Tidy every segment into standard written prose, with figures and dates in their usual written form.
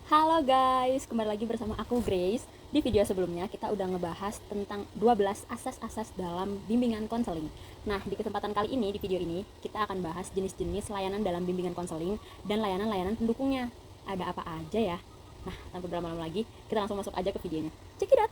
Halo guys, kembali lagi bersama aku Grace. Di video sebelumnya kita udah ngebahas tentang 12 asas-asas dalam bimbingan konseling. Nah, di kesempatan kali ini, di video ini, kita akan bahas jenis-jenis layanan dalam bimbingan konseling dan layanan-layanan pendukungnya. Ada apa aja ya? Nah, tanpa berlama-lama lagi, kita langsung masuk aja ke videonya. Check it out!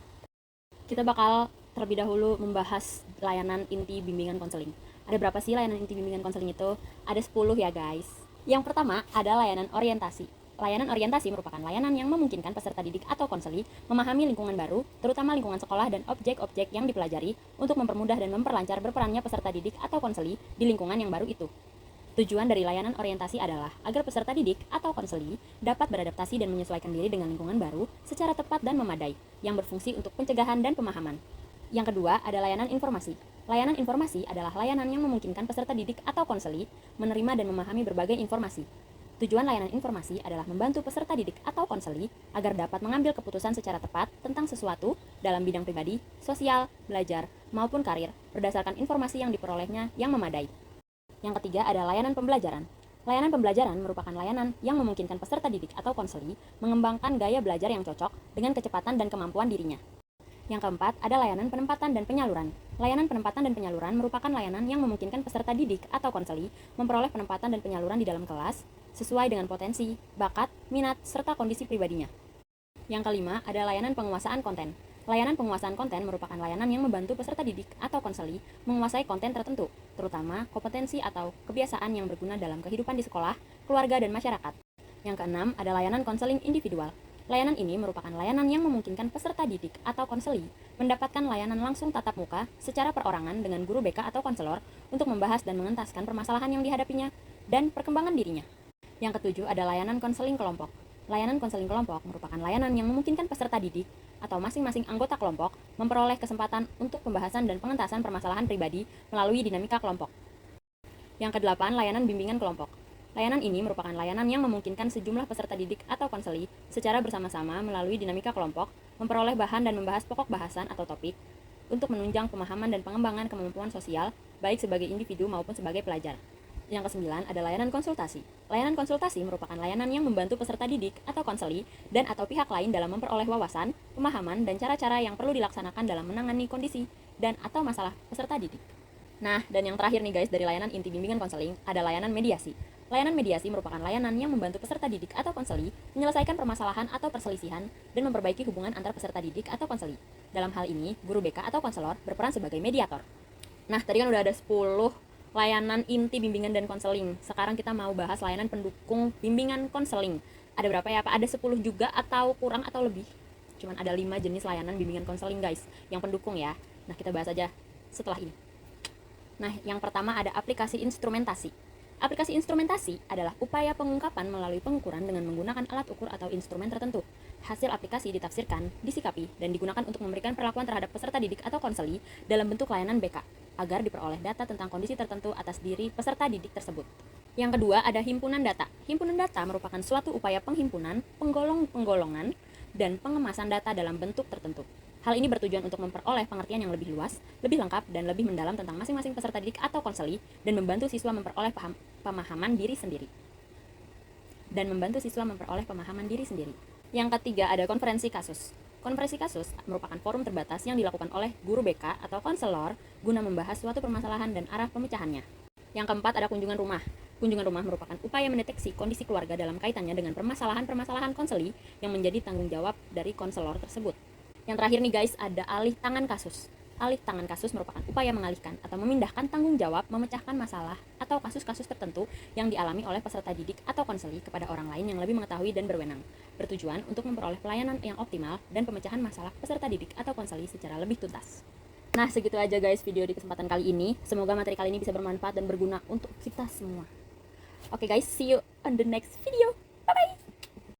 Kita bakal terlebih dahulu membahas layanan inti bimbingan konseling. Ada berapa sih layanan inti bimbingan konseling itu? Ada 10 ya guys. Yang pertama ada layanan orientasi. Layanan orientasi merupakan layanan yang memungkinkan peserta didik atau konseli memahami lingkungan baru, terutama lingkungan sekolah dan objek-objek yang dipelajari untuk mempermudah dan memperlancar berperannya peserta didik atau konseli di lingkungan yang baru itu. Tujuan dari layanan orientasi adalah agar peserta didik atau konseli dapat beradaptasi dan menyesuaikan diri dengan lingkungan baru secara tepat dan memadai, yang berfungsi untuk pencegahan dan pemahaman. Yang kedua, ada layanan informasi. Layanan informasi adalah layanan yang memungkinkan peserta didik atau konseli menerima dan memahami berbagai informasi. Tujuan layanan informasi adalah membantu peserta didik atau konseli agar dapat mengambil keputusan secara tepat tentang sesuatu dalam bidang pribadi, sosial, belajar, maupun karir berdasarkan informasi yang diperolehnya yang memadai. Yang ketiga ada layanan pembelajaran. Layanan pembelajaran merupakan layanan yang memungkinkan peserta didik atau konseli mengembangkan gaya belajar yang cocok dengan kecepatan dan kemampuan dirinya. Yang keempat, ada layanan penempatan dan penyaluran. Layanan penempatan dan penyaluran merupakan layanan yang memungkinkan peserta didik atau konseli memperoleh penempatan dan penyaluran di dalam kelas sesuai dengan potensi, bakat, minat, serta kondisi pribadinya. Yang kelima, ada layanan penguasaan konten. Layanan penguasaan konten merupakan layanan yang membantu peserta didik atau konseli menguasai konten tertentu, terutama kompetensi atau kebiasaan yang berguna dalam kehidupan di sekolah, keluarga, dan masyarakat. Yang keenam, ada layanan konseling individual. Layanan ini merupakan layanan yang memungkinkan peserta didik atau konseli mendapatkan layanan langsung tatap muka secara perorangan dengan guru BK atau konselor untuk membahas dan mengentaskan permasalahan yang dihadapinya dan perkembangan dirinya. Yang ketujuh ada layanan konseling kelompok. Layanan konseling kelompok merupakan layanan yang memungkinkan peserta didik atau masing-masing anggota kelompok memperoleh kesempatan untuk pembahasan dan pengentasan permasalahan pribadi melalui dinamika kelompok. Yang kedelapan, layanan bimbingan kelompok. Layanan ini merupakan layanan yang memungkinkan sejumlah peserta didik atau konseli secara bersama-sama melalui dinamika kelompok memperoleh bahan dan membahas pokok bahasan atau topik untuk menunjang pemahaman dan pengembangan kemampuan sosial baik sebagai individu maupun sebagai pelajar. Yang kesembilan ada layanan konsultasi. Layanan konsultasi merupakan layanan yang membantu peserta didik atau konseli dan atau pihak lain dalam memperoleh wawasan, pemahaman, dan cara-cara yang perlu dilaksanakan dalam menangani kondisi dan atau masalah peserta didik. Nah, dan yang terakhir nih guys, dari layanan inti bimbingan konseling, ada layanan mediasi. Layanan mediasi merupakan layanan yang membantu peserta didik atau konseli menyelesaikan permasalahan atau perselisihan dan memperbaiki hubungan antar peserta didik atau konseli. Dalam hal ini, guru BK atau konselor berperan sebagai mediator. Nah, tadi kan udah ada 10 layanan inti bimbingan dan konseling. Sekarang kita mau bahas layanan pendukung bimbingan konseling. Ada berapa ya? Apa ada 10 juga atau kurang atau lebih? Cuman ada 5 jenis layanan bimbingan konseling guys, yang pendukung ya. Nah, kita bahas aja setelah ini. Nah, yang pertama ada aplikasi instrumentasi. Aplikasi instrumentasi adalah upaya pengungkapan melalui pengukuran dengan menggunakan alat ukur atau instrumen tertentu. Hasil aplikasi ditafsirkan, disikapi, dan digunakan untuk memberikan perlakuan terhadap peserta didik atau konseli dalam bentuk layanan BK, agar diperoleh data tentang kondisi tertentu atas diri peserta didik tersebut. Yang kedua ada himpunan data. Himpunan data merupakan suatu upaya penghimpunan, penggolongan, dan pengemasan data dalam bentuk tertentu. Hal ini bertujuan untuk memperoleh pengertian yang lebih luas, lebih lengkap, dan lebih mendalam tentang masing-masing peserta didik atau konseli, dan membantu siswa memperoleh pemahaman diri sendiri. Yang ketiga ada konferensi kasus. Konferensi kasus merupakan forum terbatas yang dilakukan oleh guru BK atau konselor guna membahas suatu permasalahan dan arah pemecahannya. Yang keempat ada kunjungan rumah. Kunjungan rumah merupakan upaya mendeteksi kondisi keluarga dalam kaitannya dengan permasalahan-permasalahan konseli yang menjadi tanggung jawab dari konselor tersebut. Yang terakhir nih guys, ada alih tangan kasus. Alih tangan kasus merupakan upaya mengalihkan atau memindahkan tanggung jawab memecahkan masalah atau kasus-kasus tertentu yang dialami oleh peserta didik atau konseli kepada orang lain yang lebih mengetahui dan berwenang, bertujuan untuk memperoleh pelayanan yang optimal dan pemecahan masalah peserta didik atau konseli secara lebih tuntas. Nah, segitu aja guys video di kesempatan kali ini. Semoga materi kali ini bisa bermanfaat dan berguna untuk kita semua. Oke guys, see you on the next video.